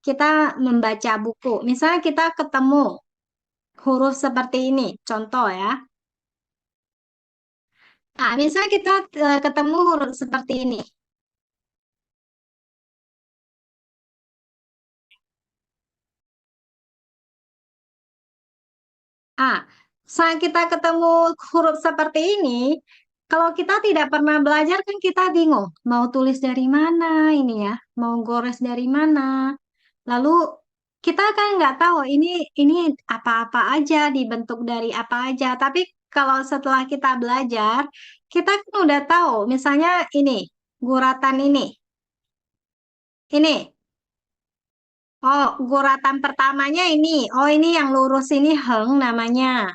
kita membaca buku. Misalnya kita ketemu huruf seperti ini, contoh ya. Nah, misalnya kita ketemu huruf seperti ini. Ah, saat kita ketemu huruf seperti ini, kalau kita tidak pernah belajar kan kita bingung mau tulis dari mana ini ya, mau gores dari mana. Lalu kita kan nggak tahu ini apa-apa aja, dibentuk dari apa aja. Tapi kalau setelah kita belajar, kita kan udah tahu. Misalnya ini guratan ini. Oh, guratan pertamanya ini. Oh, ini yang lurus ini heng namanya.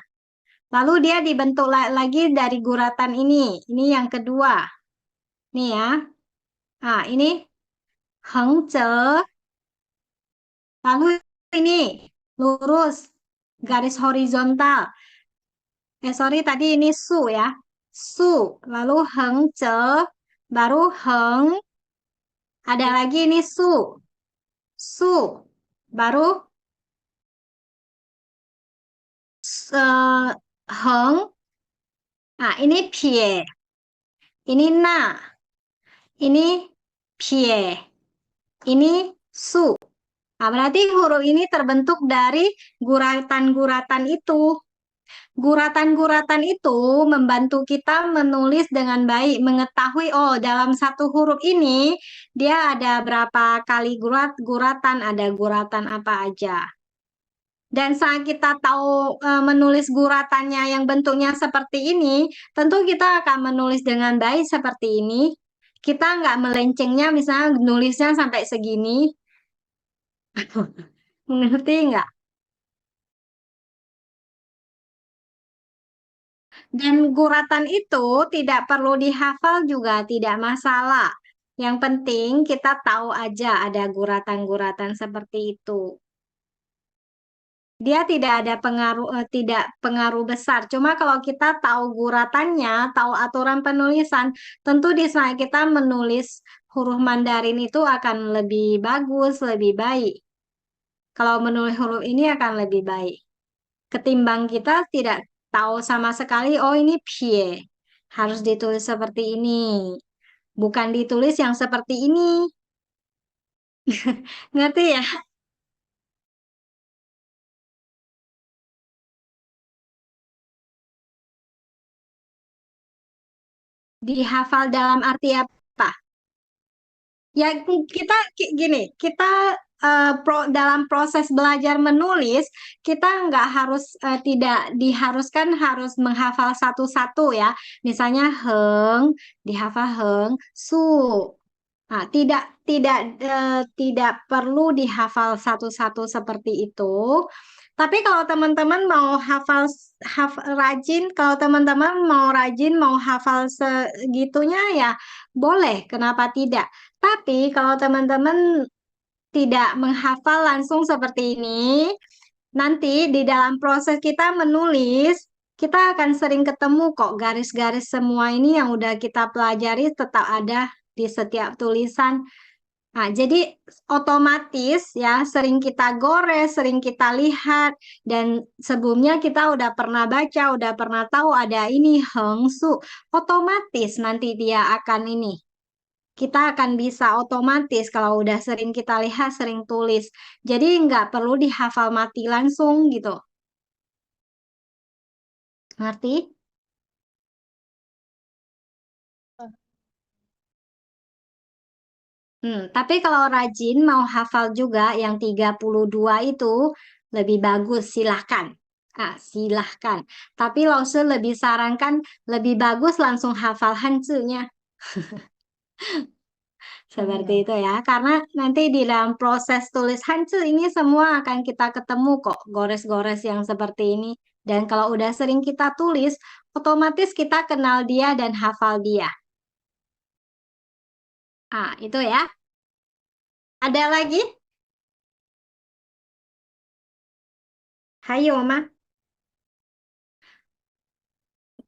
Lalu dia dibentuk lagi dari guratan ini. Ini yang kedua. Nih ya. Ah, ini hengce. Lalu ini lurus, garis horizontal. Sorry, tadi ini su ya. Su. Lalu hengce. Baru heng. Ada lagi ini su. Su. Baru heng. Nah, ini pie. Ini na. Ini pie. Ini su. Nah, berarti huruf ini terbentuk dari guratan-guratan itu. Guratan-guratan itu membantu kita menulis dengan baik, mengetahui oh dalam satu huruf ini dia ada berapa kali guratan, ada guratan apa aja. Dan saat kita tahu menulis guratannya yang bentuknya seperti ini, tentu kita akan menulis dengan baik seperti ini. Kita nggak melencengnya, misalnya nulisnya sampai segini. Mengerti nggak? Dan guratan itu tidak perlu dihafal juga tidak masalah. Yang penting kita tahu aja ada guratan-guratan seperti itu. Dia tidak ada pengaruh tidak pengaruh besar. Cuma kalau kita tahu guratannya, tahu aturan penulisan, tentu di saat kita menulis huruf Mandarin itu akan lebih bagus, lebih baik. Kalau menulis huruf ini akan lebih baik. Ketimbang kita tidak tahu sama sekali, oh ini pie. Harus ditulis seperti ini. Bukan ditulis yang seperti ini. Ngerti ya? Dihafal dalam arti apa? Ya kita gini, kita dalam proses belajar menulis, kita nggak harus tidak diharuskan harus menghafal satu-satu ya. Misalnya heng, dihafal heng, su. Nah, tidak perlu dihafal satu-satu seperti itu. Tapi kalau teman-teman mau rajin, kalau teman-teman mau rajin mau hafal segitunya ya boleh, kenapa tidak? Tapi kalau teman-teman tidak menghafal langsung seperti ini, nanti di dalam proses kita menulis, kita akan sering ketemu kok garis-garis semua ini yang udah kita pelajari tetap ada di setiap tulisan. Nah, jadi otomatis ya sering kita gores, sering kita lihat dan sebelumnya kita udah pernah baca, udah pernah tahu ada ini hengsu. Otomatis nanti dia akan ini. Kita akan bisa otomatis kalau udah sering kita lihat, sering tulis. Jadi nggak perlu dihafal mati langsung gitu. Ngerti? Tapi kalau rajin mau hafal juga yang 32 itu lebih bagus, silahkan. Silahkan. Tapi Lause lebih sarankan lebih bagus langsung hafal Hanzi-nya. Seperti itu ya. Karena nanti di dalam proses tulis Hanzi ini semua akan kita ketemu kok gores-gores yang seperti ini. Dan kalau udah sering kita tulis, otomatis kita kenal dia dan hafal dia. Itu ya. Ada lagi? Hayo, Ma.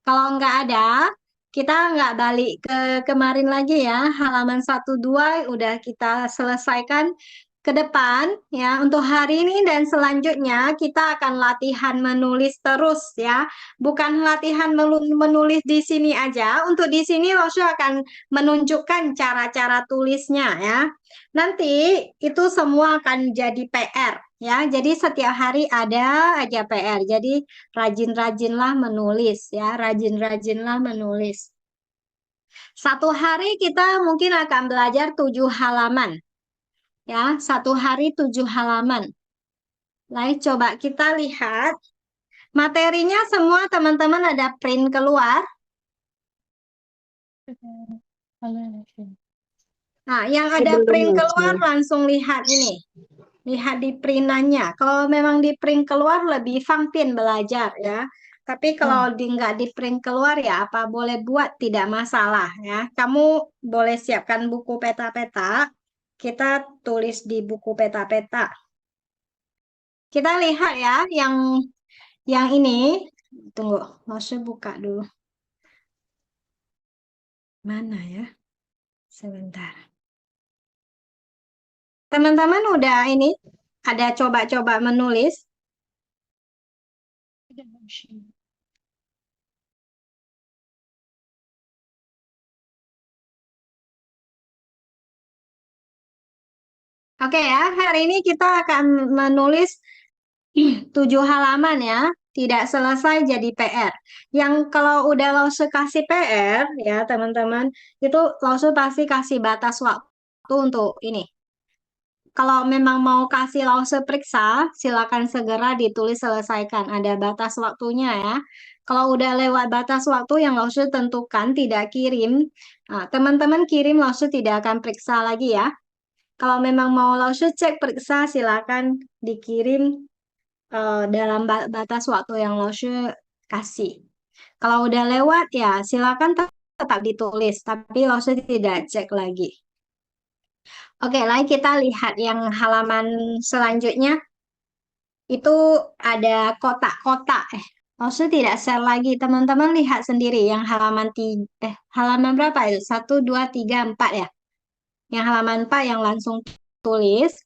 Kalau nggak ada, kita nggak balik ke kemarin lagi ya. Halaman 1 2 udah kita selesaikan. ke depan ya untuk hari ini dan selanjutnya kita akan latihan menulis terus ya. Bukan latihan menulis di sini aja. Untuk di sini Losyo akan menunjukkan cara-cara tulisnya ya. Nanti itu semua akan jadi PR ya. Jadi setiap hari ada aja PR. Jadi rajin-rajinlah menulis ya, rajin-rajinlah menulis. Satu hari kita mungkin akan belajar 7 halaman. Ya, satu hari 7 halaman. Baik, coba kita lihat. Materinya semua teman-teman ada print keluar. Nah, yang ada Belum print keluar Lutfi. langsung lihat ini. Lihat di printannya. Kalau memang di print keluar lebih fangpin belajar ya. Tapi kalau nggak di print keluar ya apa boleh buat tidak masalah ya. Kamu boleh siapkan buku peta-peta. Kita tulis di buku peta-peta. Kita lihat ya yang ini. Tunggu, mau buka dulu. Mana ya? Sebentar. Teman-teman udah ini ada coba-coba menulis. Oke ya, hari ini kita akan menulis 7 halaman ya. Tidak selesai jadi PR. Yang kalau udah Lause kasih PR ya teman-teman, itu Lause pasti kasih batas waktu untuk ini. Kalau memang mau kasih Lause periksa, silakan segera ditulis selesaikan. Ada batas waktunya ya. Kalau udah lewat batas waktu yang Lause tentukan tidak kirim, nah, teman-teman kirim Lause tidak akan periksa lagi ya. Kalau memang mau Lause cek periksa, silakan dikirim dalam batas waktu yang Loshe kasih. Kalau udah lewat ya silakan tetap ditulis, tapi Loshe tidak cek lagi. Oke, lalu kita lihat yang halaman selanjutnya itu ada kotak-kotak. Loshe tidak share lagi, teman-teman lihat sendiri yang halaman berapa itu? 1, 2, 3, 4 ya. Yang halaman 4 yang langsung tulis.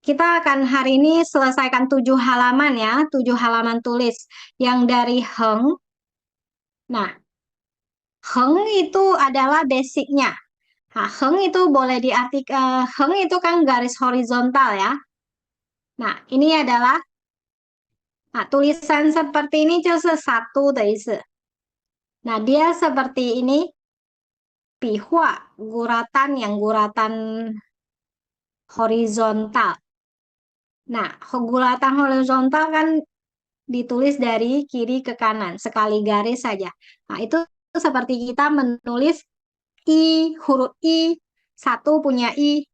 Kita akan hari ini selesaikan 7 halaman ya, 7 halaman tulis yang dari Heng. Nah, Heng itu adalah basicnya. Nah, Heng itu boleh diartikan, Heng itu kan garis horizontal ya. Nah, ini adalah, nah, tulisan seperti ini就是satu的意思. Nah, dia seperti ini, pihua, guratan horizontal. Nah, guratan horizontal kan ditulis dari kiri ke kanan, sekali garis saja. Nah, itu seperti kita menulis huruf I, satu punya I.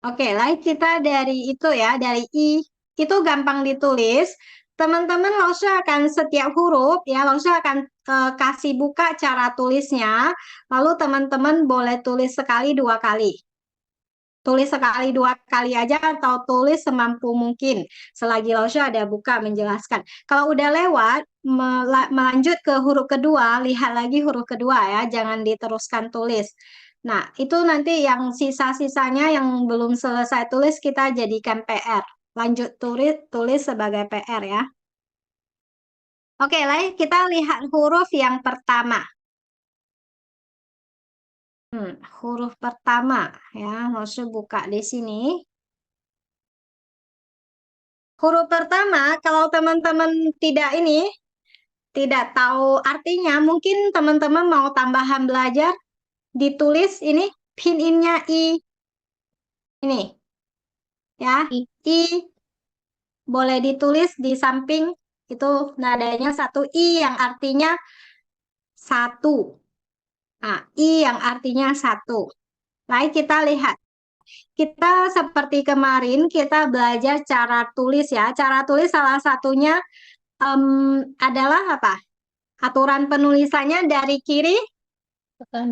Oke, lah kita dari itu ya, dari I, itu gampang ditulis. Teman-teman langsung akan setiap huruf, ya, langsung akan kasih buka cara tulisnya. Lalu teman-teman boleh tulis sekali, 2 kali. Tulis sekali 2 kali aja atau tulis semampu mungkin. Selagi Lausha ada buka menjelaskan. Kalau udah lewat, melanjut ke huruf kedua, lihat lagi huruf kedua ya, jangan diteruskan tulis. Nah, itu nanti yang sisa-sisanya yang belum selesai tulis kita jadikan PR. Lanjut tulis sebagai PR ya. Oke, lah kita lihat huruf yang pertama. Huruf pertama ya, Lausha buka di sini. Huruf pertama, kalau teman-teman tidak tahu artinya, mungkin teman-teman mau tambahan belajar, ditulis ini pininnya I. Ini ya, I boleh ditulis di samping itu nadanya satu I yang artinya satu. Nah, I yang artinya satu. Baik, kita lihat. Kita seperti kemarin kita belajar cara tulis ya. Cara tulis salah satunya adalah apa? Aturan penulisannya dari kiri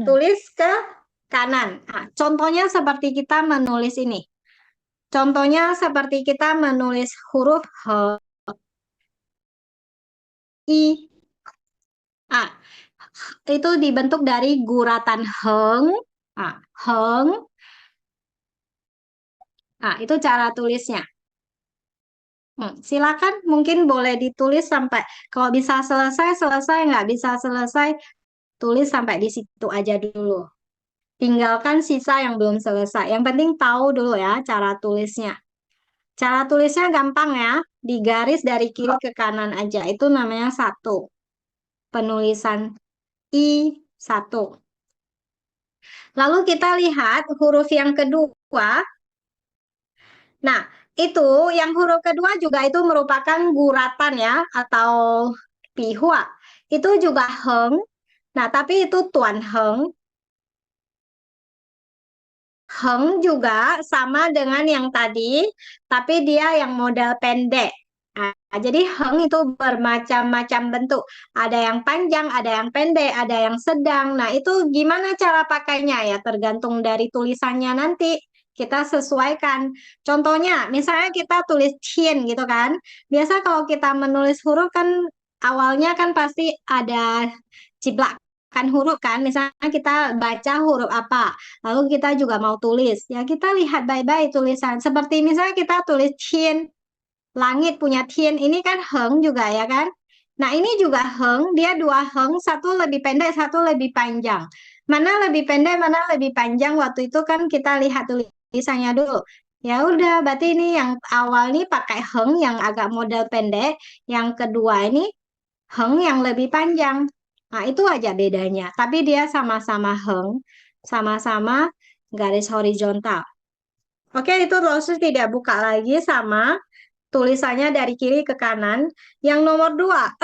tulis ke kanan. Nah, contohnya seperti kita menulis ini. Contohnya seperti kita menulis huruf H, I. Ah, itu dibentuk dari guratan heng. Ah, heng. Nah, itu cara tulisnya. Silakan mungkin boleh ditulis sampai kalau bisa selesai selesai, nggak bisa selesai tulis sampai di situ aja dulu. Tinggalkan sisa yang belum selesai. Yang penting tahu dulu ya cara tulisnya. Cara tulisnya gampang ya, digaris dari kiri ke kanan aja. Itu namanya satu. Penulisan I1. Lalu kita lihat huruf yang kedua. Nah, itu yang huruf kedua juga itu merupakan guratan ya atau pihua. Itu juga heng. Nah, tapi itu tuan heng. Heng juga sama dengan yang tadi, tapi dia yang model pendek. Nah, jadi heng itu bermacam-macam bentuk. Ada yang panjang, ada yang pendek, ada yang sedang. Nah, itu gimana cara pakainya ya? Tergantung dari tulisannya nanti. Kita sesuaikan. Contohnya, misalnya kita tulis chin gitu kan. Biasa kalau kita menulis huruf kan awalnya kan pasti ada ciplakan huruf kan. Misalnya kita baca huruf apa. Lalu kita juga mau tulis. Ya kita lihat baik-baik tulisan. Seperti misalnya kita tulis Chin, langit punya Tien. Ini kan Heng juga ya kan? Nah ini juga Heng, dia dua Heng, satu lebih pendek, satu lebih panjang. Mana lebih pendek, mana lebih panjang? Waktu itu kan kita lihat tulisannya dulu. Ya udah, berarti ini yang awal nih pakai Heng yang agak model pendek. Yang kedua ini Heng yang lebih panjang. Nah, itu aja bedanya. Tapi dia sama-sama Heng, sama-sama garis horizontal. Oke, itu Rosus tidak buka lagi sama tulisannya dari kiri ke kanan. Yang nomor dua,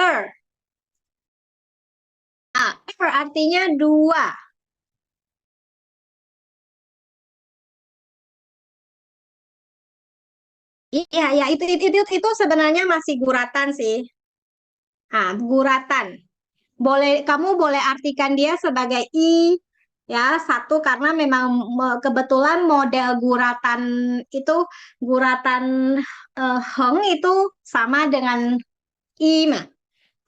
artinya dua. Iya, ya itu sebenarnya masih guratan sih. Ah, guratan. Kamu boleh artikan dia sebagai I ya satu karena memang kebetulan model guratan itu guratan heng itu sama dengan I mah.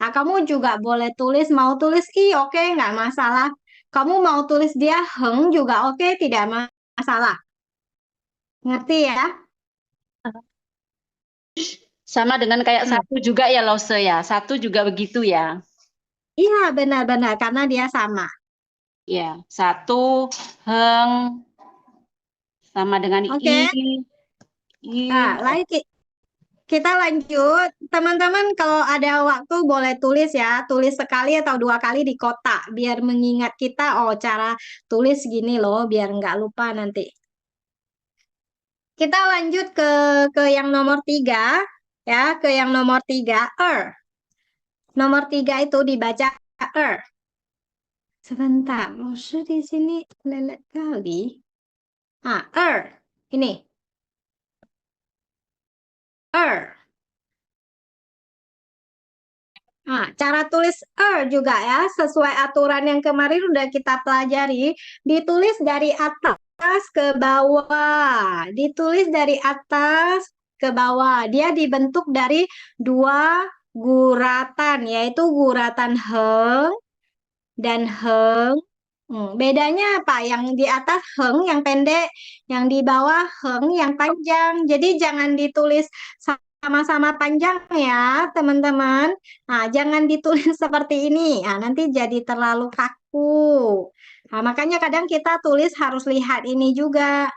Nah, kamu juga boleh tulis mau tulis I oke nggak masalah. Kamu mau tulis dia heng juga oke tidak masalah. Ngerti ya? Sama dengan kayak Hmm. satu juga ya Lause ya. Satu juga begitu ya. Iya benar-benar karena dia sama. Ya, satu heng sama dengan Oke. Nah, i. kita lanjut. Teman-teman kalau ada waktu boleh tulis ya. Tulis sekali atau dua kali di kotak. Biar mengingat kita, oh cara tulis gini loh. Biar nggak lupa nanti. Kita lanjut ke yang nomor tiga. Ya, ke yang nomor tiga. Nomor tiga itu dibaca er. Sebentar, maksud di sini lelet kali. Ini. Er. Nah, cara tulis juga ya, sesuai aturan yang kemarin udah kita pelajari, ditulis dari atas ke bawah. Ditulis dari atas ke bawah. Dia dibentuk dari dua guratan, yaitu guratan heng dan heng. Bedanya apa? Yang di atas heng yang pendek, yang di bawah heng yang panjang. Jadi jangan ditulis sama-sama panjang ya, teman-teman. Nah, jangan ditulis seperti ini. Nah, nanti jadi terlalu kaku. Nah, makanya kadang kita tulis harus lihat ini juga.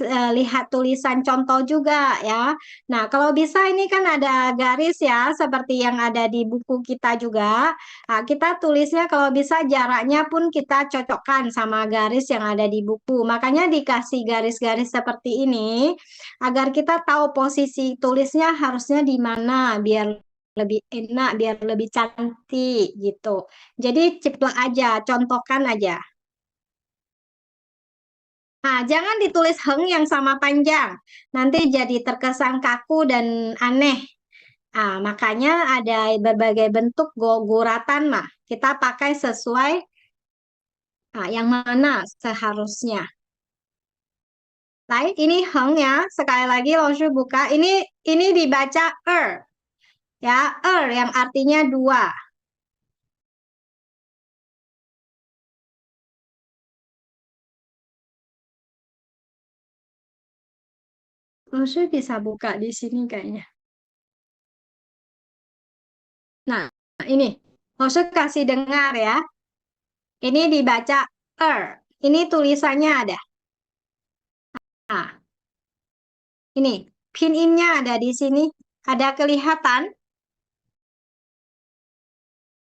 Lihat tulisan contoh juga ya. Nah, kalau bisa ini kan ada garis ya, seperti yang ada di buku kita juga. Nah, kita tulisnya kalau bisa jaraknya pun kita cocokkan sama garis yang ada di buku. Makanya dikasih garis-garis seperti ini agar kita tahu posisi tulisnya harusnya di mana biar lebih enak, biar lebih cantik gitu. Jadi ciplak aja, contohkan aja. Nah, jangan ditulis heng yang sama panjang. Nanti jadi terkesan kaku dan aneh. Makanya ada berbagai bentuk guratan mah. Kita pakai sesuai yang mana seharusnya. Baik, ini heng ya. Sekali lagi Loshu buka. Ini dibaca ya, yang artinya dua. Maksudnya bisa buka di sini kayaknya. Nah, ini. Maksud kasih dengar ya. Ini dibaca er. Ini tulisannya ada. Nah, ini. Pin in-nya ada di sini. Ada kelihatan.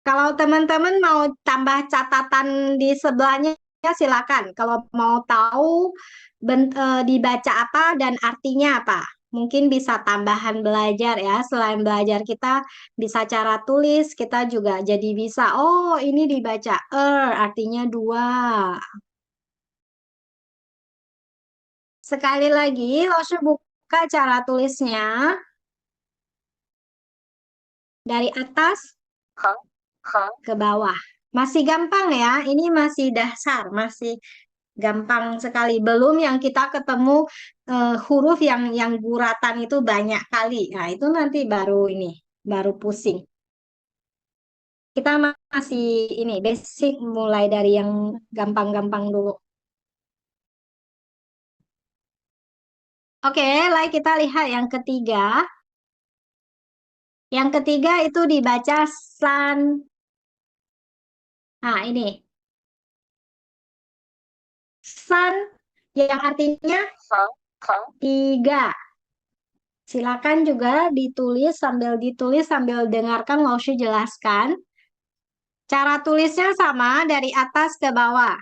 Kalau teman-teman mau tambah catatan di sebelahnya, ya silakan. Kalau mau tahu dibaca apa dan artinya apa, mungkin bisa tambahan belajar ya. Selain belajar kita bisa cara tulis, kita juga jadi bisa. Oh, ini dibaca artinya dua. Sekali lagi, Losyo buka cara tulisnya dari atas ke bawah. Masih gampang ya, ini masih dasar, masih gampang sekali. Belum yang kita ketemu huruf yang guratan itu banyak kali. Nah, itu nanti baru ini, baru pusing. Kita masih ini basic mulai dari yang gampang-gampang dulu. Oke, lah kita lihat yang ketiga. Yang ketiga itu dibaca san. Nah, ini san yang artinya tiga. Silakan juga ditulis sambil dengarkan Laushu jelaskan. Cara tulisnya sama dari atas ke bawah.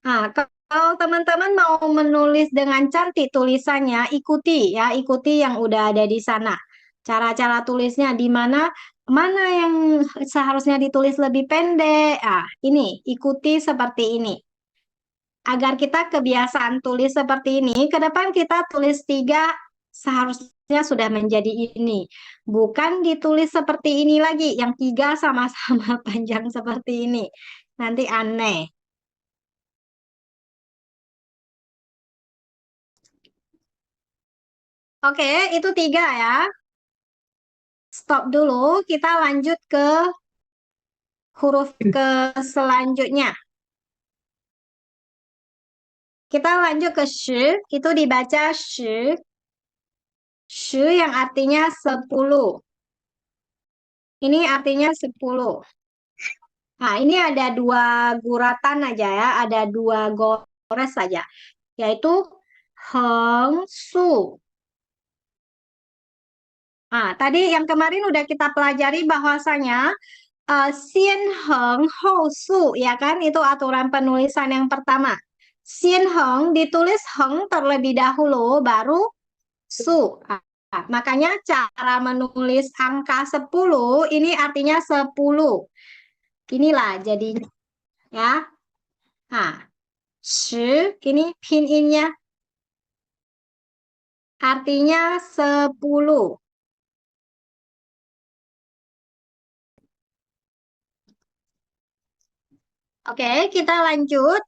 Nah, kalau teman-teman mau menulis dengan cantik tulisannya, ikuti ya, ikuti yang udah ada di sana. Cara-cara tulisnya di mana mana yang seharusnya ditulis lebih pendek. Ah, ini ikuti seperti ini. Agar kita kebiasaan tulis seperti ini, ke depan kita tulis tiga seharusnya sudah menjadi ini. Bukan ditulis seperti ini lagi, yang tiga sama-sama panjang seperti ini. Nanti aneh. Oke, itu tiga ya. Stop dulu, kita lanjut ke huruf ke selanjutnya. Kita lanjut ke shi, itu dibaca shi. Shi yang artinya 10. Ini artinya 10. Nah, ini ada dua guratan aja ya, ada dua gores saja, yaitu heng su. Nah, tadi yang kemarin udah kita pelajari bahwasanya Xian Heng Hou Su, ya kan? Itu aturan penulisan yang pertama. Xian Heng ditulis Heng terlebih dahulu, baru Su. Makanya cara menulis angka 10 ini artinya 10. Inilah jadi ya. Nah, shi ini pinyin-nya artinya 10. Oke, kita lanjut.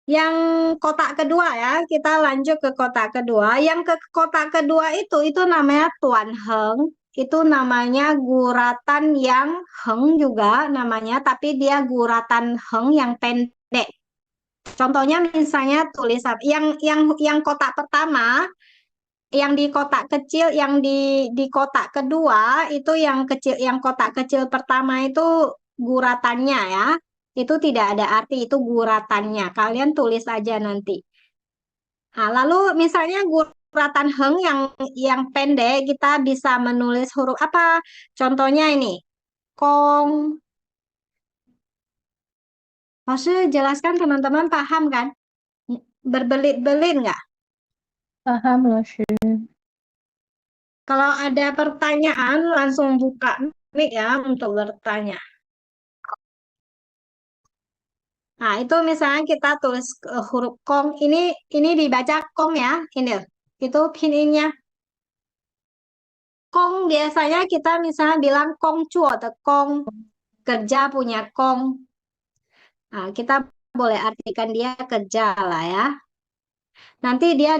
Yang kotak kedua ya, kita lanjut ke kotak kedua. Yang ke kotak kedua itu namanya Tuan Heng. Itu namanya guratan yang Heng juga namanya, tapi dia guratan Heng yang pendek. Contohnya misalnya tulisan yang kotak pertama, yang di kotak kecil, yang di kotak kedua itu yang kecil, yang kotak kecil pertama itu guratannya ya. Itu tidak ada arti, itu guratannya. Kalian tulis aja nanti. Nah, lalu misalnya guratan heng yang pendek, kita bisa menulis huruf apa? Contohnya ini, kong. Maksudnya jelaskan teman-teman paham kan? Berbelit-belit nggak? Paham loh, Shu. Kalau ada pertanyaan, langsung buka mic ya untuk bertanya. Nah, itu misalnya kita tulis huruf kong. Ini dibaca kong ya. Ini. Itu pinginnya. Kong biasanya kita misalnya bilang kong cuo atau kong kerja punya kong. Nah, kita boleh artikan dia kerja lah ya. Nanti dia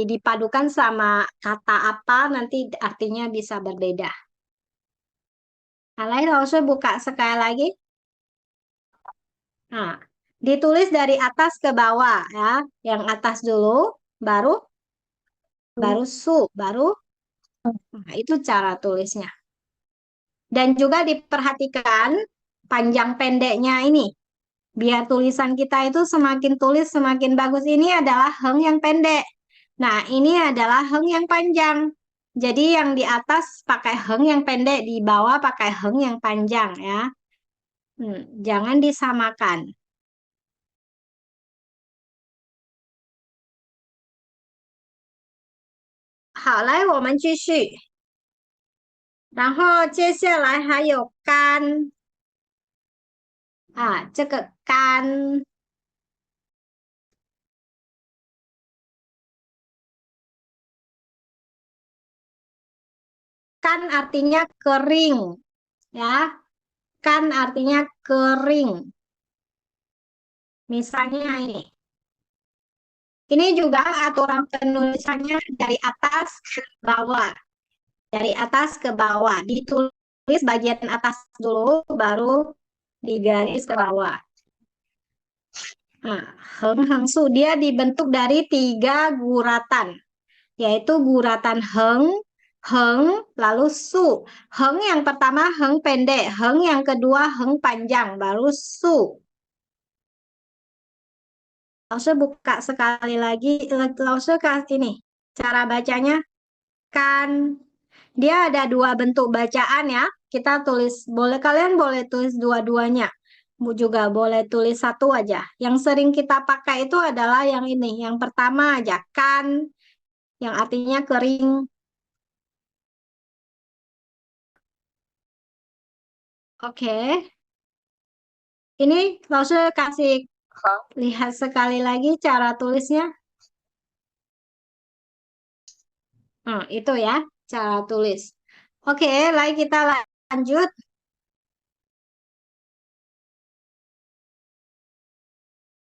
dipadukan sama kata apa, nanti artinya bisa berbeda. Nah, lain harusnya buka sekali lagi. Nah, Ditulis dari atas ke bawah ya. Yang atas dulu, baru su, baru. Nah, itu cara tulisnya. Dan juga diperhatikan panjang pendeknya ini. Biar tulisan kita itu semakin tulis semakin bagus. Ini adalah heng yang pendek. Nah, ini adalah heng yang panjang. Jadi yang di atas pakai heng yang pendek, di bawah pakai heng yang panjang ya. Jangan disamakan. 好，来，我们继续。然后接下来还有干啊，这个干kan artinya kering ya. Kan artinya kering. Misalnya ini. Ini juga aturan penulisannya dari atas ke bawah. Dari atas ke bawah. Ditulis bagian atas dulu, baru digaris ke bawah. Nah, heng heng su dia dibentuk dari 3 guratan, yaitu guratan heng, heng, lalu su. Heng yang pertama heng pendek, heng yang kedua heng panjang, baru su. Langsung buka sekali lagi, langsung kasih ini cara bacanya kan. Dia ada 2 bentuk bacaan ya. Kita tulis, kalian boleh tulis dua-duanya. Juga boleh tulis satu aja. Yang sering kita pakai itu adalah yang ini. Yang pertama aja, kan. Yang artinya kering. Oke. Ini langsung kasih lihat sekali lagi cara tulisnya. Itu ya, cara tulis. Oke, lagi kita lanjut.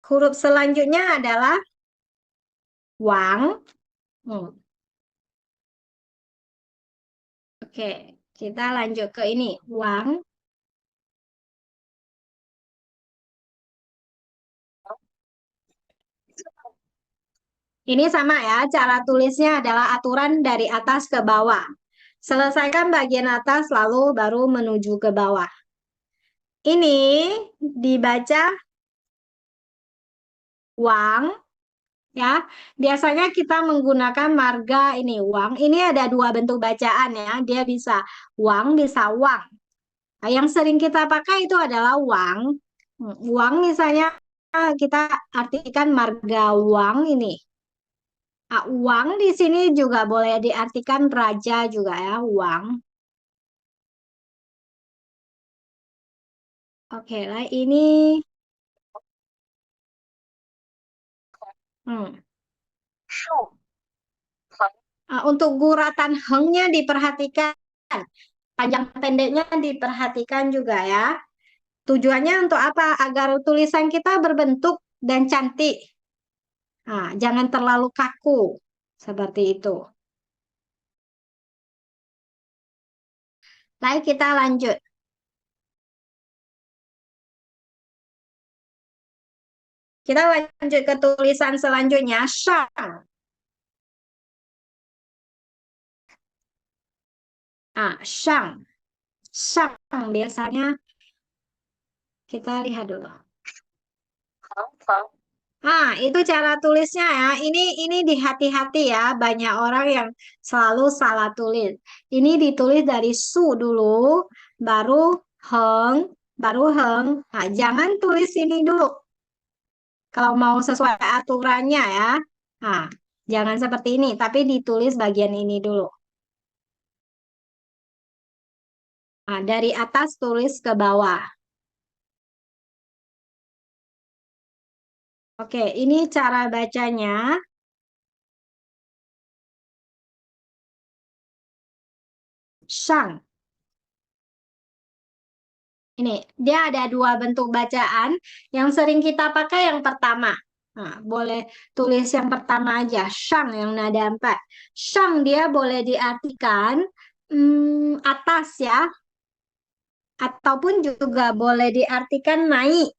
Huruf selanjutnya adalah wang. Oke, kita lanjut ke ini. Wang. Ini sama ya, cara tulisnya adalah aturan dari atas ke bawah. Selesaikan bagian atas lalu baru menuju ke bawah. Ini dibaca wang ya. Biasanya kita menggunakan marga ini wang. Ini ada 2 bentuk bacaan ya. Dia bisa wang, bisa wang. Nah, yang sering kita pakai itu adalah wang. Wang misalnya kita artikan marga wang ini. Uang di sini juga boleh diartikan raja juga ya, uang. Oke lah, ini hmm. Untuk guratan hengnya diperhatikan, panjang pendeknya diperhatikan juga ya. Tujuannya untuk apa? Agar tulisan kita berbentuk dan cantik. Jangan terlalu kaku, seperti itu. Baik, kita lanjut. Kita lanjut ke tulisan selanjutnya, shang. Shang. Shang biasanya kita lihat dulu. Itu cara tulisnya ya. Ini dihati-hati ya. Banyak orang yang selalu salah tulis. Ini ditulis dari su dulu, baru heng, baru heng. Jangan tulis ini dulu. Kalau mau sesuai aturannya ya. Jangan seperti ini, tapi ditulis bagian ini dulu. Dari atas tulis ke bawah. Oke, ini cara bacanya. Shang. Ini, dia ada 2 bentuk bacaan. Yang sering kita pakai yang pertama. Boleh tulis yang pertama aja. Shang yang nada 4. Shang dia boleh diartikan atas ya. Ataupun juga boleh diartikan naik.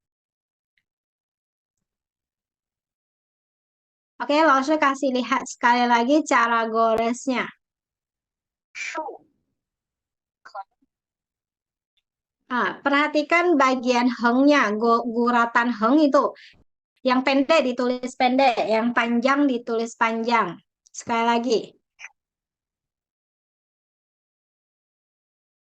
Oke, Lause kasih lihat sekali lagi cara goresnya. Ah, perhatikan bagian hengnya, guratan heng itu. Yang pendek ditulis pendek, yang panjang ditulis panjang. Sekali lagi.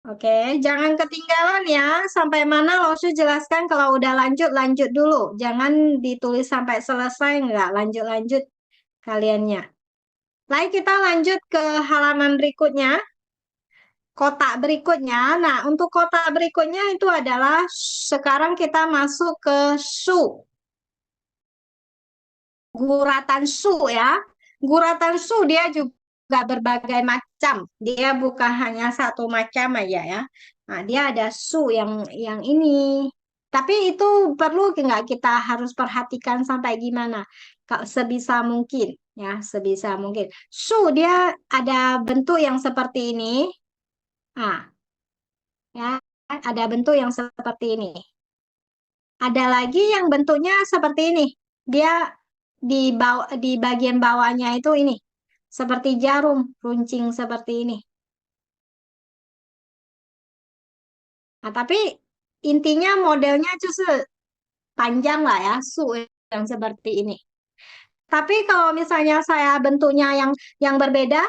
Oke, jangan ketinggalan ya. Sampai mana Lause jelaskan, kalau udah lanjut, lanjut dulu. Jangan ditulis sampai selesai, enggak. Lanjut-lanjut kaliannya. Lalu kita lanjut ke halaman berikutnya. Kotak berikutnya. Nah, untuk kotak berikutnya itu adalah sekarang kita masuk ke su. Guratan su ya. Guratan su dia juga berbagai macam. Dia bukan hanya satu macam aja ya. Nah, dia ada su yang ini. Tapi itu perlu nggak kita harus perhatikan sampai gimana? Sebisa mungkin ya, sebisa mungkin. Su dia ada bentuk yang seperti ini. Nah, ya, ada bentuk yang seperti ini. Ada lagi yang bentuknya seperti ini. Dia di bagian bawahnya itu ini. Seperti jarum, runcing seperti ini. Nah, tapi intinya modelnya justru panjang lah ya, su yang seperti ini. Tapi kalau misalnya saya bentuknya yang berbeda,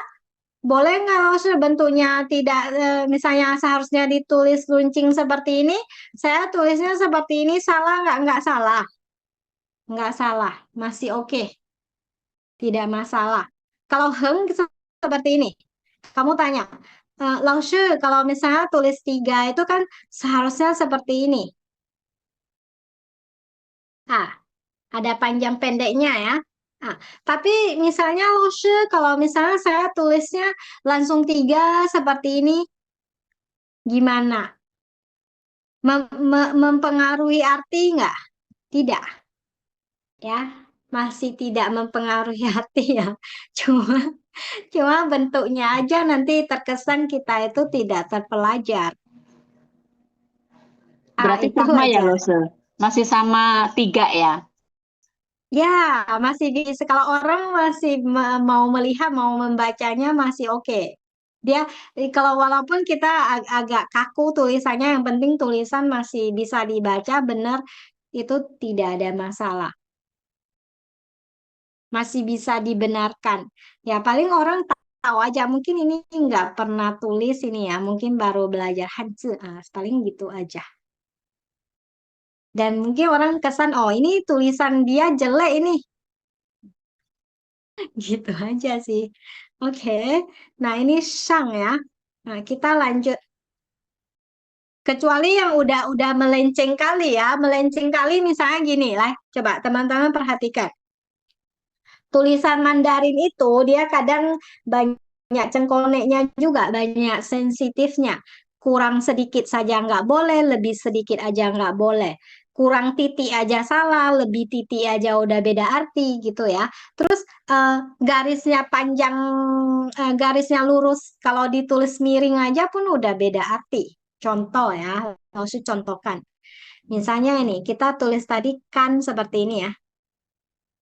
boleh nggak maksud bentuknya tidak misalnya seharusnya ditulis runcing seperti ini, saya tulisnya seperti ini, salah nggak? Nggak salah, nggak salah, masih oke, tidak masalah. Kalau heng seperti ini, kamu tanya, Langshu, kalau misalnya tulis tiga itu kan seharusnya seperti ini. Ah, ada panjang pendeknya ya. Ah, tapi misalnya Langshu, kalau misalnya saya tulisnya langsung tiga seperti ini, gimana? Mempengaruhi arti nggak? Tidak, ya. Masih tidak mempengaruhi arti ya. Cuma cuma bentuknya aja nanti terkesan kita itu tidak terpelajar. Berarti Itu sama ya, aja. Lose? Masih sama 3 ya? Ya, masih bisa. Kalau orang masih mau melihat, mau membacanya masih oke. Dia kalau walaupun kita agak kaku tulisannya, yang penting tulisan masih bisa dibaca benar, itu tidak ada masalah. Masih bisa dibenarkan. Ya, paling orang tahu aja. Mungkin ini nggak pernah tulis ini ya, mungkin baru belajar Hanzi. Paling gitu aja. Dan mungkin orang kesan, oh ini tulisan dia jelek ini. Gitu aja sih. Oke. Nah, ini Shang ya. Nah, kita lanjut. Kecuali yang udah melenceng kali ya. Melenceng kali misalnya gini lah. Coba teman-teman perhatikan. Tulisan Mandarin itu dia kadang banyak cengkoknya juga, banyak sensitifnya. Kurang sedikit saja nggak boleh, lebih sedikit aja nggak boleh. Kurang titik aja salah, lebih titik aja udah beda arti gitu ya. Terus garisnya panjang, garisnya lurus, kalau ditulis miring aja pun udah beda arti. Contoh ya, maksud contohkan. Misalnya ini, kita tulis tadi kan seperti ini ya.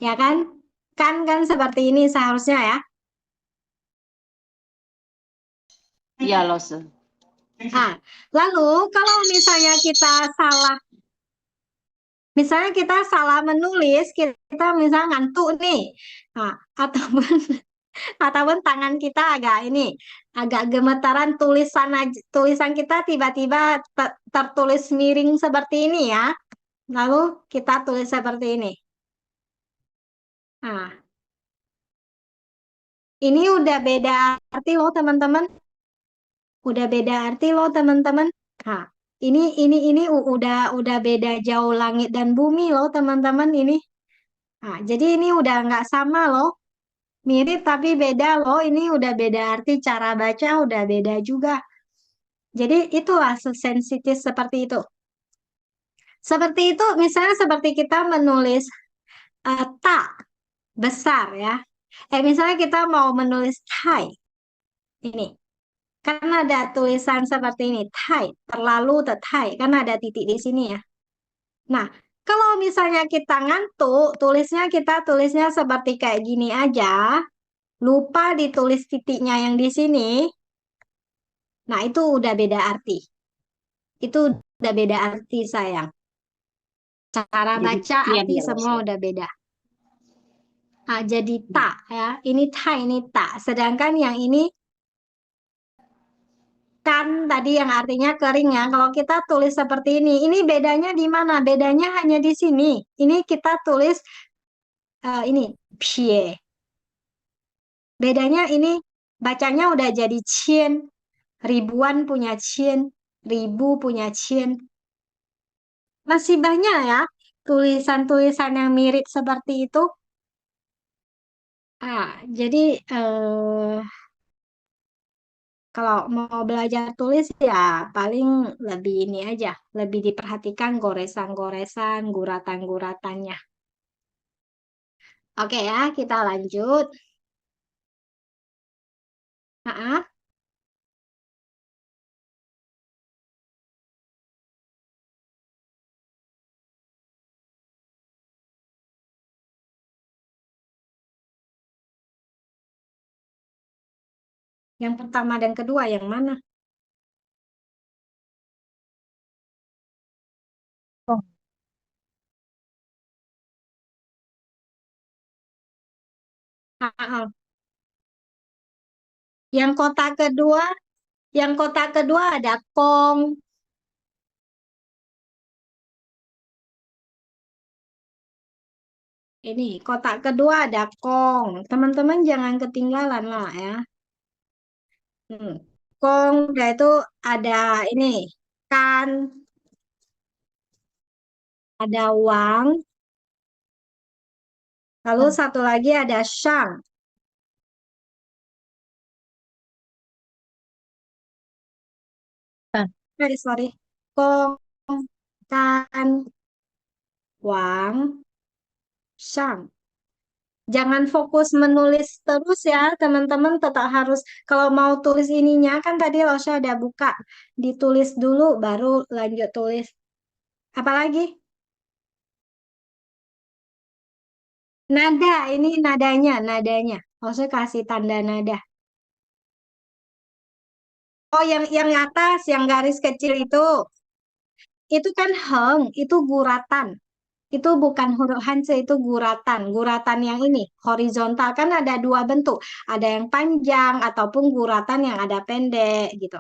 Ya kan? Kan seperti ini seharusnya ya. Iya, Lose. Lalu kalau misalnya kita salah menulis, kita misalnya ngantuk nih. Ataupun ataupun tangan kita agak gemetaran, tulisan kita tiba-tiba tertulis miring seperti ini ya. Lalu kita tulis seperti ini. Nah, ini udah beda arti loh teman-teman. Udah beda arti loh teman-teman. Nah, ini udah beda jauh langit dan bumi loh teman-teman ini. Nah, jadi ini udah nggak sama loh. Mirip tapi beda loh. Ini udah beda arti, cara baca udah beda juga. Jadi itulah sensitif seperti itu. Seperti itu misalnya seperti kita menulis tak besar ya. Misalnya kita mau menulis Thai. Ini. Kan ada tulisan seperti ini, Thai, terlalu Thai, kan ada titik di sini ya. Nah, Kalau misalnya kita ngantuk, kita tulisnya seperti kayak gini aja. Lupa ditulis titiknya yang di sini. Nah, itu udah beda arti. Itu udah beda arti, sayang. Cara Jadi baca pian arti ya, semua Lose. udah beda. Ah, jadi tak ya. Ini ta, ini tak. Sedangkan yang ini kan tadi yang artinya kering ya. Kalau kita tulis seperti ini bedanya di mana? Bedanya hanya di sini. Ini kita tulis ini pie. Bedanya ini bacanya udah jadi cien. Ribuan punya cien. Ribu punya cien. Masih banyak ya tulisan-tulisan yang mirip seperti itu. Jadi kalau mau belajar tulis ya paling lebih ini aja, lebih diperhatikan goresan-goresan, guratan-guratannya. Oke ya, kita lanjut. Ah, yang pertama dan kedua yang mana? Oh, Ah. Yang kotak kedua, yang kotak kedua ada kong. Ini kotak kedua ada kong. Teman-teman jangan ketinggalan lah ya. Hmm. Kong, dia itu ada ini kan, ada wang, lalu kan, satu lagi ada shang. kan. Sorry. Kong, kan, wang, shang. Jangan fokus menulis terus ya, teman-teman tetap harus kalau mau tulis ininya kan tadi Rosya ada buka, ditulis dulu baru lanjut tulis. Apalagi nada, ini nadanya. Rosya kasih tanda nada. Oh, yang atas, yang garis kecil itu kan heng, itu guratan. Itu bukan huruf Hanzi, itu guratan. Guratan yang ini, horizontal kan ada dua bentuk. Ada yang panjang ataupun guratan yang ada pendek gitu.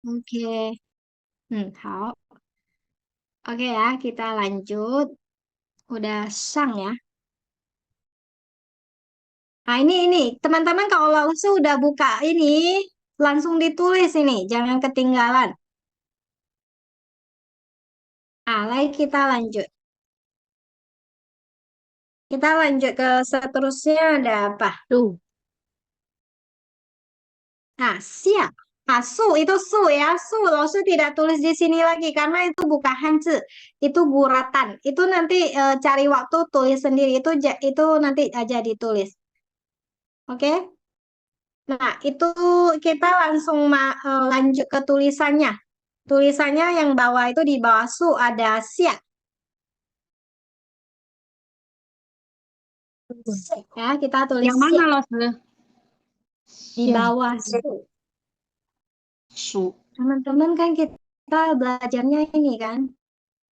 Oke. Hao. Oke ya, kita lanjut. Udah sang ya. Nah, ini. Teman-teman kalau langsung udah buka ini, langsung ditulis ini. Jangan ketinggalan. Kita lanjut. Kita lanjut ke seterusnya ada apa? Tuh, Siap. Su itu su ya, su. Su tidak tulis di sini lagi karena itu bukan hanzi, itu guratan. Itu nanti cari waktu tulis sendiri. Itu nanti aja ditulis. Oke? Nah, itu kita langsung lanjut ke tulisannya. Tulisannya yang bawah itu di bawah su ada siap. tuh. Ya, kita tulis Yang mana, siap Lose? di Siang. bawah su. Su. Teman-teman kan kita belajarnya ini kan.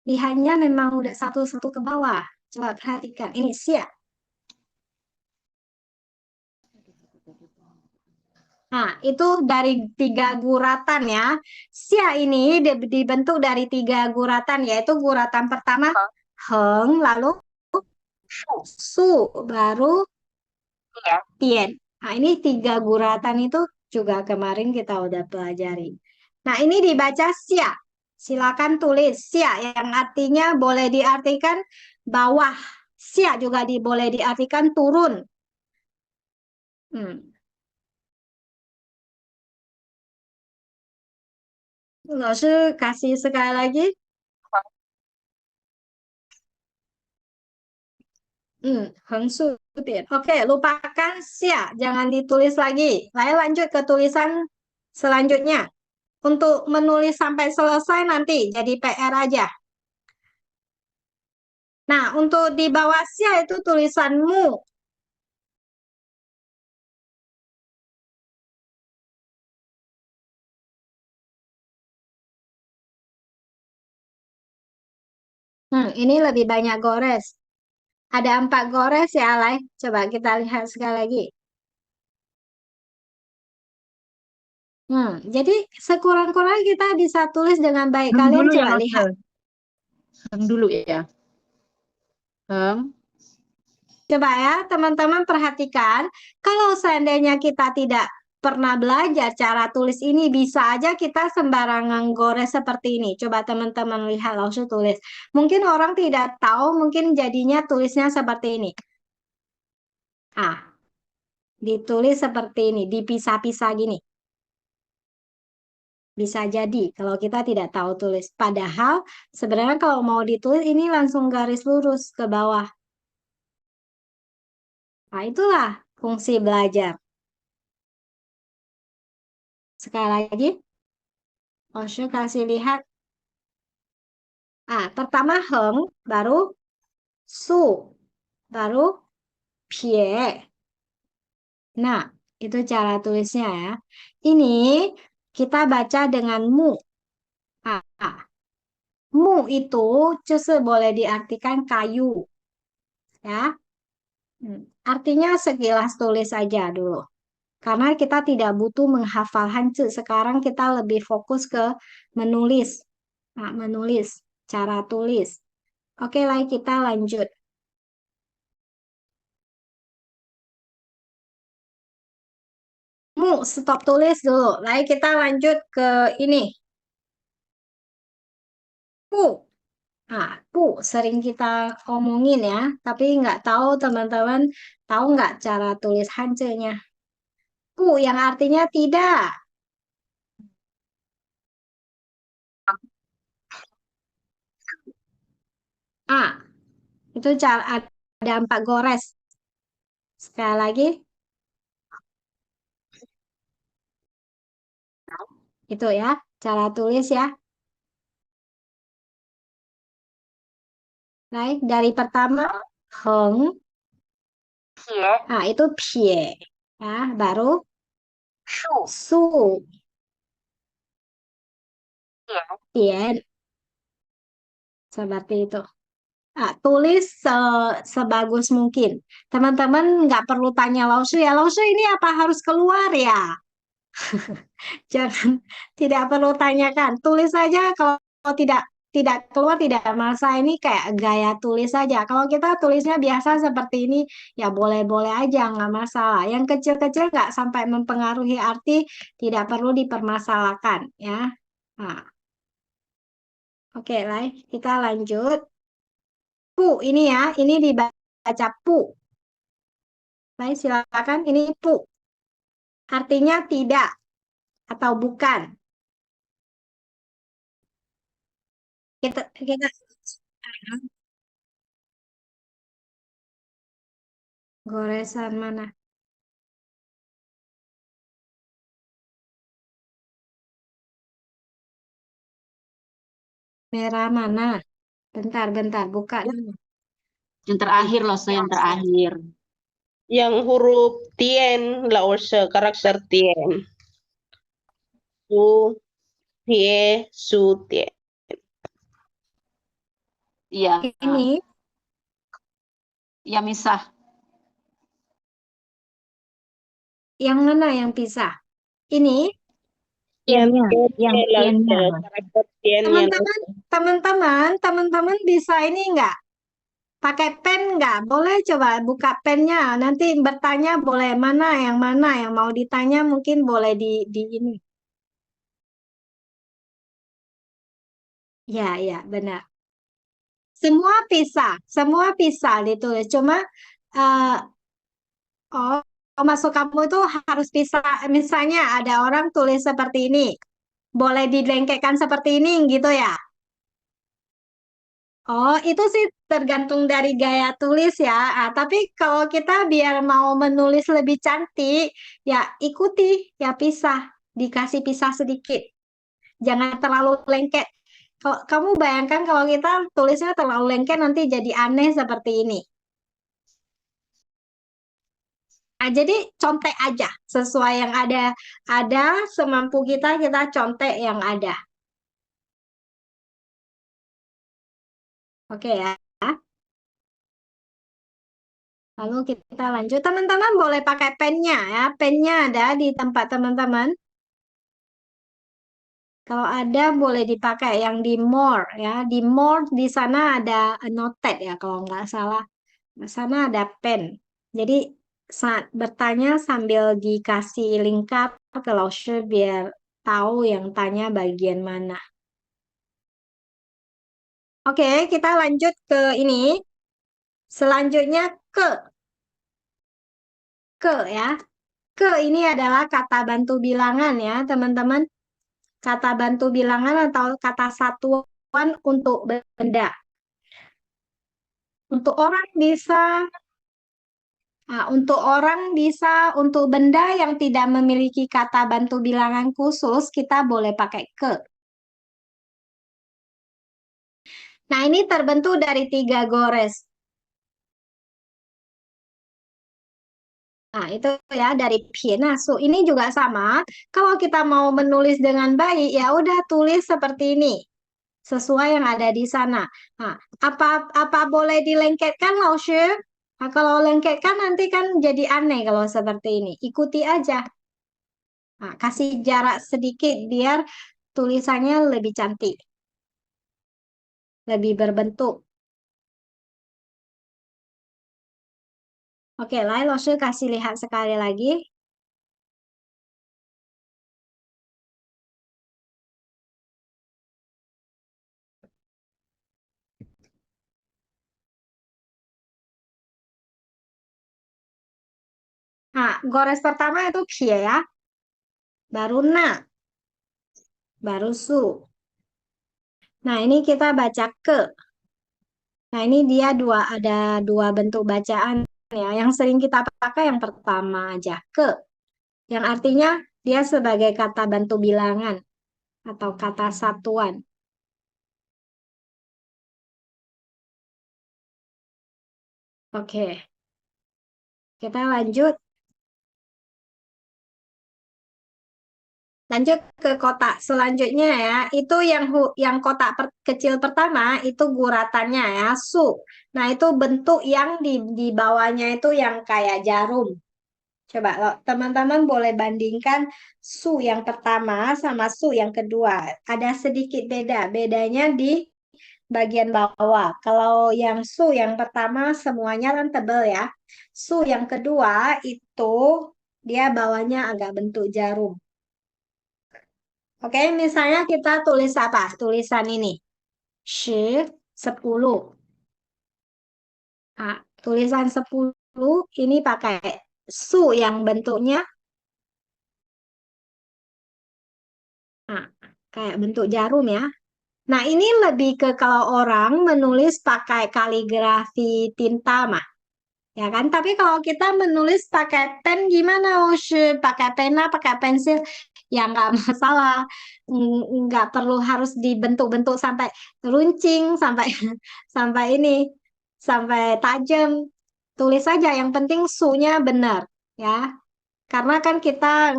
Lihatnya memang udah satu-satu ke bawah. Coba perhatikan. Ini siap. Nah, itu dari tiga guratan ya. Sia ini dibentuk dari tiga guratan, yaitu guratan pertama heng, lalu su, baru tien. Nah, ini tiga guratan itu juga kemarin kita udah pelajari. Nah, ini dibaca sia. Silakan tulis sia yang artinya boleh diartikan bawah. Sia juga boleh diartikan turun. Hmm. Lalu kasih sekali lagi. Hengsu Tian. Oke, lupakan sia, jangan ditulis lagi. Lalu lanjut ke tulisan Selanjutnya, untuk menulis sampai selesai nanti jadi PR aja. Nah, untuk di bawahnya itu tulisanmu. Ini lebih banyak gores. Ada 4 gores ya, Alay. Coba kita lihat sekali lagi. Jadi sekurang-kurangnya kita bisa tulis dengan baik. Hem Kalian dulu ya, coba lihat. Lose. Hem dulu ya. Hem. Coba ya, teman-teman perhatikan. Kalau seandainya kita tidak pernah belajar cara tulis ini, bisa aja kita sembarangan gores seperti ini. Coba teman-teman lihat, langsung tulis. Mungkin orang tidak tahu, mungkin jadinya tulisnya seperti ini. Ditulis seperti ini, dipisah-pisah gini. Bisa jadi kalau kita tidak tahu tulis. Padahal sebenarnya kalau mau ditulis ini langsung garis lurus ke bawah. Nah, itulah fungsi belajar. Sekali lagi, Osho kasih lihat. Pertama heng, baru su, baru pie. Nah, itu cara tulisnya ya. Ini kita baca dengan mu. Mu itu cese boleh diartikan kayu. Ya. Artinya sekilas tulis aja dulu. Karena kita tidak butuh menghafal hance. Sekarang kita lebih fokus ke menulis. Menulis, cara tulis. Oke lah, kita lanjut. Stop tulis dulu. Lalu kita lanjut ke ini. Pu. Pu sering kita omongin ya. Tapi nggak tahu teman-teman tahu nggak cara tulis hance-nya. Pu yang artinya tidak. Itu cara ada 4 gores. Sekali lagi. Itu ya, cara tulis ya. Baik, dari pertama heng, itu pie. Ya, baru su, tien. Seperti itu. Tulis sebagus mungkin. Teman-teman nggak perlu tanya Lausu ya. Lausu ini apa harus keluar ya? Jangan, tidak perlu tanyakan. Tulis saja kalau tidak tidak keluar tidak masalah, ini kayak gaya tulis saja. Kalau kita tulisnya biasa seperti ini ya boleh-boleh aja nggak masalah. Yang kecil-kecil nggak sampai mempengaruhi arti, tidak perlu dipermasalahkan ya. Nah, oke lah, kita lanjut. Pu ini ya, ini dibaca pu. Baik, silakan. Ini pu. Artinya tidak atau bukan. Kita goresan mana? Merah mana? Bentar, buka dulu. Yang terakhir, Lose, yang terakhir. Yang huruf tien, Lause, karakter tien. Su, pie, su, tien. Iya. Ini Ya misah. yang mana yang pisah? Ini Tiennya, yang tiennya. Karakter tiennya. teman-teman bisa ini enggak? Pakai pen enggak? Boleh coba buka pennya. Nanti bertanya boleh mana yang mau ditanya mungkin boleh di ini. Ya, benar. Semua pisah ditulis. Cuma eh, maksud kamu itu harus pisah. Misalnya ada orang tulis seperti ini, boleh dilengketkan seperti ini gitu ya. Oh, itu sih tergantung dari gaya tulis ya. Tapi kalau kita biar mau menulis lebih cantik, ya ikuti, ya pisah dikasih pisah sedikit. Jangan terlalu lengket. Kalau kamu bayangkan kalau kita tulisnya terlalu lengket nanti jadi aneh seperti ini. Nah, jadi contek aja sesuai yang ada semampu kita contek yang ada. Oke ya. Lalu kita lanjut. Teman-teman boleh pakai pennya ya. Pennya ada di tempat teman-teman. Kalau ada boleh dipakai yang di more ya. Di more di sana ada noted ya kalau nggak salah. Di sana ada pen. Jadi saat bertanya sambil dikasih lingkar ke Laushe biar tahu yang tanya bagian mana. Oke, kita lanjut ke ini. Selanjutnya ke ya. Ke ini adalah kata bantu bilangan ya, teman-teman. Kata bantu bilangan atau kata satuan untuk benda. Untuk orang bisa, untuk orang bisa, untuk benda yang tidak memiliki kata bantu bilangan khusus, kita boleh pakai ke. Nah, ini terbentuk dari 3 gores. Nah, itu ya dari Pienasu. Ini juga sama. Kalau kita mau menulis dengan baik, ya udah tulis seperti ini. Sesuai yang ada di sana. Nah, apa boleh dilengketkan, Laushe? Nah, kalau lengketkan nanti kan jadi aneh kalau seperti ini. Ikuti aja. Nah, kasih jarak sedikit biar tulisannya lebih cantik, lebih berbentuk. Oke, Lai, Laushe kasih lihat sekali lagi. Nah, gores pertama itu pie ya. Baru na, baru su. Nah, ini kita baca ke. Nah, ini dia ada dua bentuk bacaan ya. Yang sering kita pakai yang pertama aja, ke. Yang artinya dia sebagai kata bantu bilangan atau kata satuan. Oke, kita lanjut. Lanjut ke kotak selanjutnya ya. Itu yang kotak kecil pertama itu guratannya ya, su. Nah, itu bentuk yang di bawahnya itu yang kayak jarum. Coba teman-teman boleh bandingkan su yang pertama sama su yang kedua. Ada sedikit beda. Bedanya di bagian bawah. Kalau yang su yang pertama semuanya kan tebal ya. Su yang kedua itu dia bawahnya agak bentuk jarum. Oke, misalnya kita tulis apa? Tulisan ini. 10. Nah, tulisan 10 ini pakai su yang bentuknya nah, kayak bentuk jarum ya. Nah, ini lebih ke kalau orang menulis pakai kaligrafi tinta mah. Ya kan? Tapi kalau kita menulis pakai pen gimana? Oh, pakai pena, pakai pensil, ya nggak masalah. Nggak perlu harus dibentuk-bentuk sampai runcing, sampai sampai ini, sampai tajam. Tulis saja. Yang penting su-nya benar, ya. Karena kan kita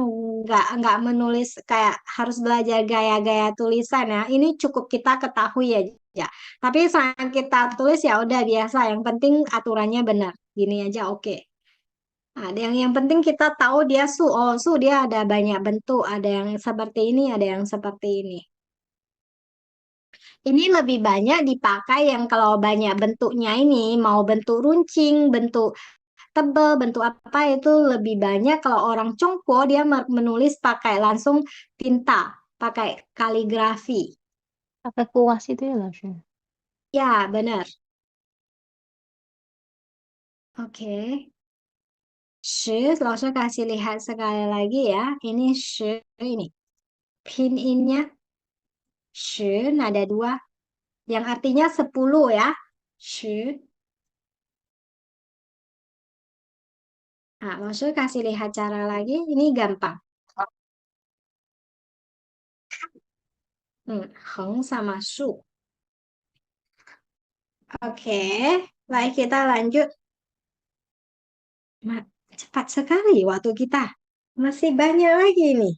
nggak menulis kayak harus belajar gaya-gaya tulisan ya. Ini cukup kita ketahui aja. Tapi saat kita tulis ya udah biasa. Yang penting aturannya benar. Gini aja oke. Nah, yang penting kita tahu dia su. Oh, su dia ada banyak bentuk. Ada yang seperti ini, ada yang seperti ini. Ini lebih banyak dipakai yang kalau banyak bentuknya ini, mau bentuk runcing, bentuk tebel, bentuk apa itu lebih banyak kalau orang Congpo dia menulis pakai langsung tinta, pakai kaligrafi. Pakai kuas itu ya, Laushe. Ya, benar. Oke. Shi, langsung kasih lihat sekali lagi ya. Ini shi, ini. Pin innya shi, nada dua. Yang artinya 10 ya. Shi. Nah, langsung kasih lihat cara lagi. Ini gampang. Heng sama su. Oke, baik kita lanjut. Cepat sekali waktu kita. Masih banyak lagi nih.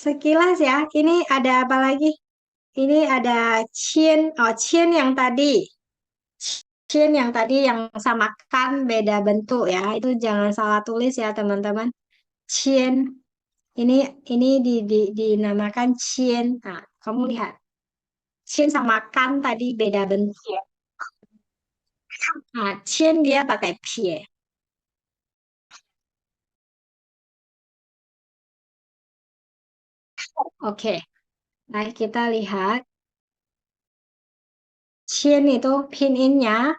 Sekilas ya, ini ada apa lagi? Ini ada cien. Oh, cien yang tadi. Cien yang tadi yang samakan beda bentuk ya. Itu jangan salah tulis ya, teman-teman. Cien. Ini dinamakan cien. Nah, kamu lihat. Cien sama kan tadi beda bentuk ya. Nah, cien dia pakai pie. Oke. Nah, kita lihat. Cien itu pinginnya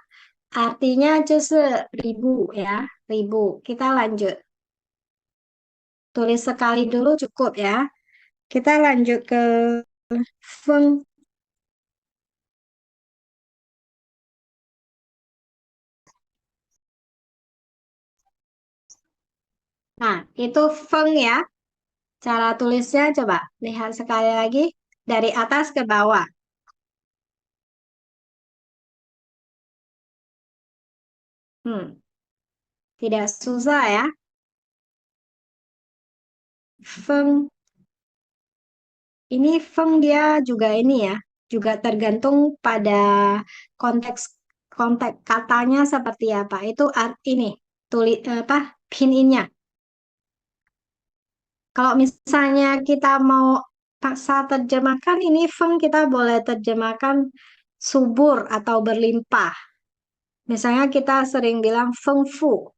artinya 就是ribu ya. Ribu. Kita lanjut. Tulis sekali dulu cukup ya. Kita lanjut ke feng. Nah, itu feng ya. Cara tulisnya coba lihat sekali lagi dari atas ke bawah. Tidak susah ya. Feng. Ini feng dia juga ini ya. Juga tergantung pada konteks konteks katanya seperti apa. Itu ini tulis apa pininnya. Kalau misalnya kita mau paksa terjemahkan ini feng kita boleh terjemahkan subur atau berlimpah. Misalnya kita sering bilang feng fu.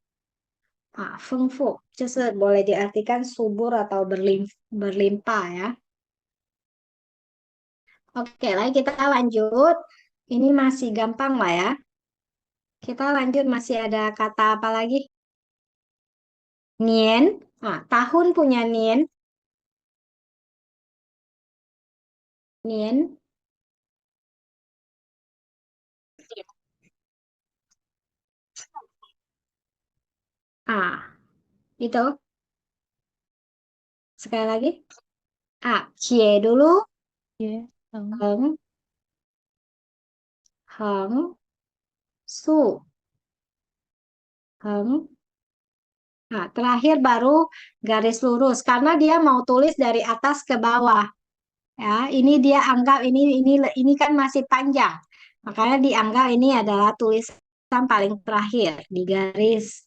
Ah, feng fu, 就是 boleh diartikan subur atau berlimpah ya. Oke, lagi kita lanjut. Ini masih gampang lah ya. Kita lanjut masih ada kata apa lagi? Nien. Ah, tahun punya nien. Nien. Ah, itu. Sekali lagi. Ah, cie dulu. Ye, heng, Heng. Heng. Su. Heng. Nah, terakhir baru garis lurus karena dia mau tulis dari atas ke bawah. Ya, ini dia anggap ini kan masih panjang. Makanya dianggap ini adalah tulisan paling terakhir di garis.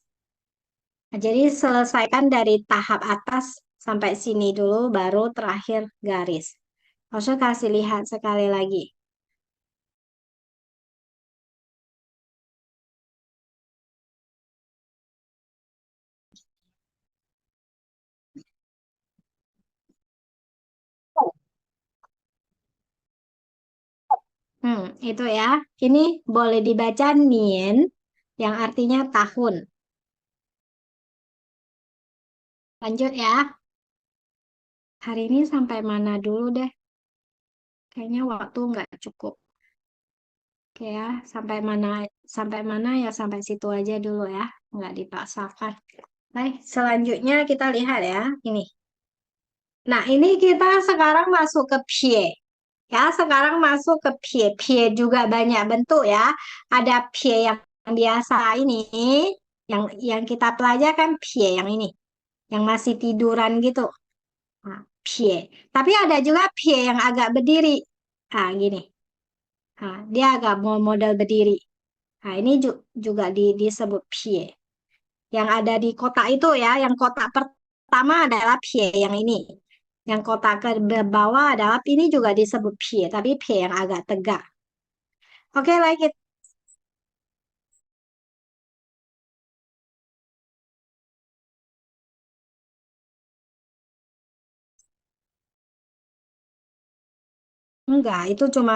Nah, jadi selesaikan dari tahap atas sampai sini dulu baru terakhir garis. Maksudnya kasih lihat sekali lagi. Itu ya. Ini boleh dibaca nien yang artinya tahun. Lanjut ya. Hari ini sampai mana dulu deh. Kayaknya waktu nggak cukup. Oke ya, sampai mana ya sampai situ aja dulu ya, nggak dipaksakan. Baik, selanjutnya kita lihat ya, ini. Nah, ini kita sekarang masuk ke pie. Ya, sekarang masuk ke pie. Pie juga banyak bentuk ya. Ada pie yang biasa ini, yang kita pelajarkan pie yang ini, yang masih tiduran gitu. Nah, pie. Tapi ada juga pie yang agak berdiri. Ah, gini. Nah, dia agak model berdiri. Nah, ini juga disebut pie. Yang ada di kotak itu ya, yang kotak pertama adalah pie yang ini. Yang kotak ke bawah adalah ini juga disebut pie, tapi pie yang agak tegak. Oke, lagi. Enggak, itu cuma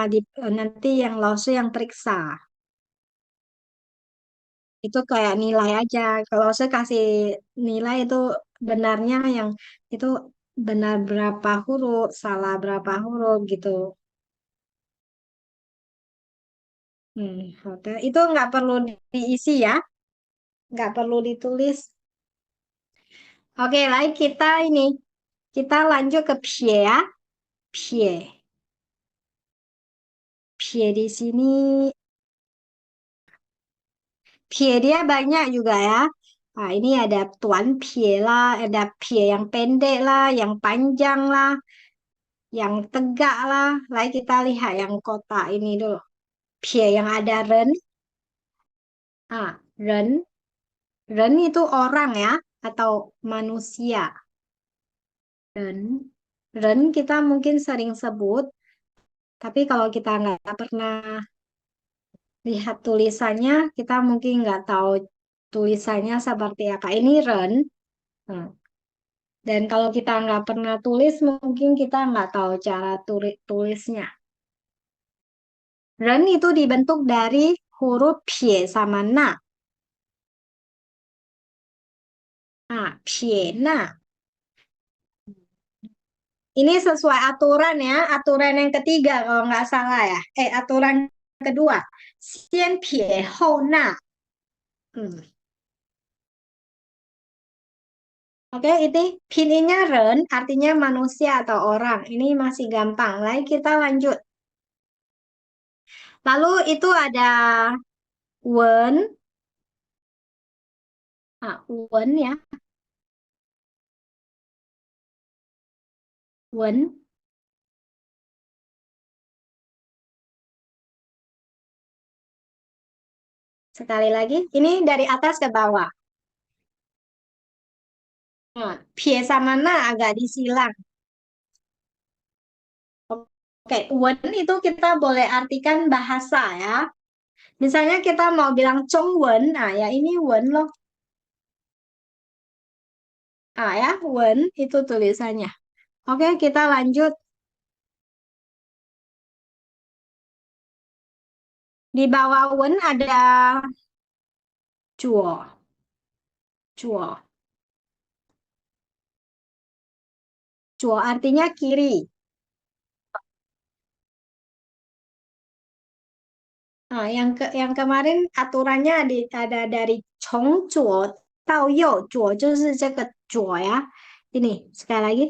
nanti yang Lause yang periksa. Itu kayak nilai aja. Kalau saya kasih nilai itu benarnya yang itu benar berapa huruf, salah berapa huruf gitu. Oke. Itu nggak perlu diisi ya, nggak perlu ditulis. Oke, lagi kita ini. Kita lanjut ke pie ya. Pie. Pie di sini. Pie dia banyak juga ya. Nah, ini ada tuan pie lah, ada pie yang pendek lah, yang panjang lah, yang tegak lah. Lalu kita lihat yang kotak ini dulu. Pie yang ada ren. Ah, ren. Ren itu orang ya, atau manusia. Ren. Ren kita mungkin sering sebut, tapi kalau kita nggak pernah lihat tulisannya, kita mungkin nggak tahu tulisannya seperti apa. Ini ren. Hmm. Dan kalau kita nggak pernah tulis, mungkin kita nggak tahu cara tulisnya. Ren itu dibentuk dari huruf pie sama na. Nah, pie na. Ini sesuai aturan ya, aturan yang ketiga kalau nggak salah ya. Aturan kedua. Xian pie hou na. Oke, ini pinginnya ren, artinya manusia atau orang. Ini masih gampang. Lalu kita lanjut. Lalu itu ada wen. Wen ya. Wen. Sekali lagi, ini dari atas ke bawah. Pie sama na agak disilang. Oke, wen itu kita boleh artikan bahasa ya. Misalnya kita mau bilang Zhongwen, nah ya ini wen loh. Ya, wen itu tulisannya. Oke, kita lanjut. Di bawah wen ada cuo. Cuo. Cuo artinya kiri. Nah, yang kemarin aturannya ada dari Chong Zuo Tao You Zuo 就是这个左 ya. Ini sekali lagi.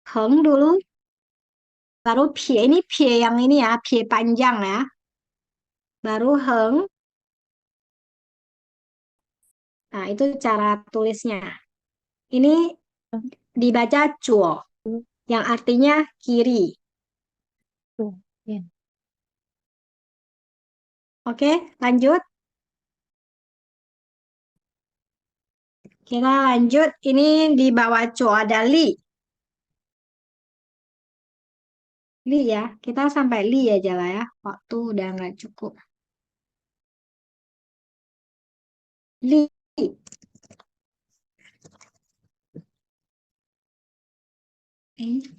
Heng dulu. Baru pie. Ini pie yang ini ya. Pie panjang ya. Baru heng. Nah, itu cara tulisnya. Ini dibaca zuo. Yang artinya kiri. Tuh, ya. Oke, lanjut. Kita lanjut. Ini di bawah zuo ada li. Li ya. Kita sampai li aja lah ya. Waktu udah nggak cukup. Li.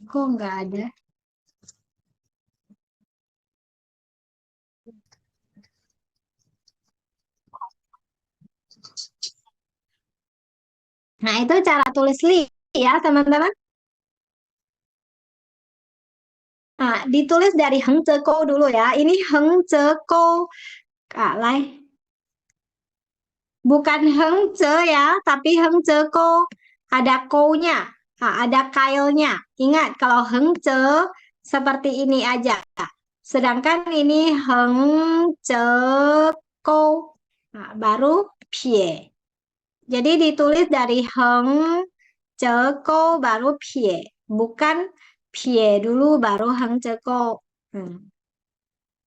Kok nggak ada? Nah, itu cara tulis li ya, teman-teman. Nah, ditulis dari Heng Zeko dulu ya. Ini Heng Zeko. Lai. Bukan Heng Ze ya, tapi Heng Zeko. Ada ko-nya. Ada kailnya. Ingat, kalau Heng Ze seperti ini aja. Sedangkan ini Heng Zeko. Nah, baru pie. Jadi ditulis dari Heng Zeko baru pie. Bukan pie dulu baru Heng Zeko.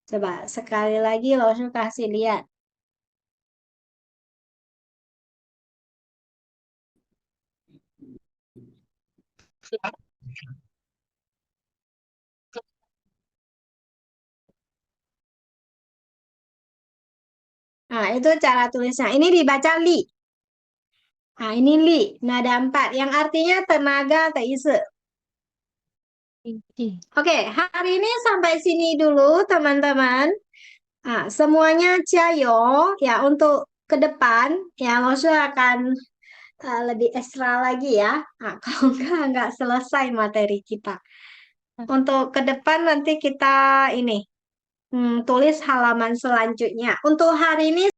Coba sekali lagi Losu kasih lihat. Nah, itu cara tulisnya. Ini dibaca li. Nah, ini li. Nada 4. Yang artinya tenaga teise. Tinggi. Oke, hari ini sampai sini dulu teman-teman. Semuanya jayo ya untuk ke depan ya Losu akan lebih ekstra lagi ya. Kalau nggak selesai materi kita. Untuk ke depan nanti kita ini tulis halaman selanjutnya. Untuk hari ini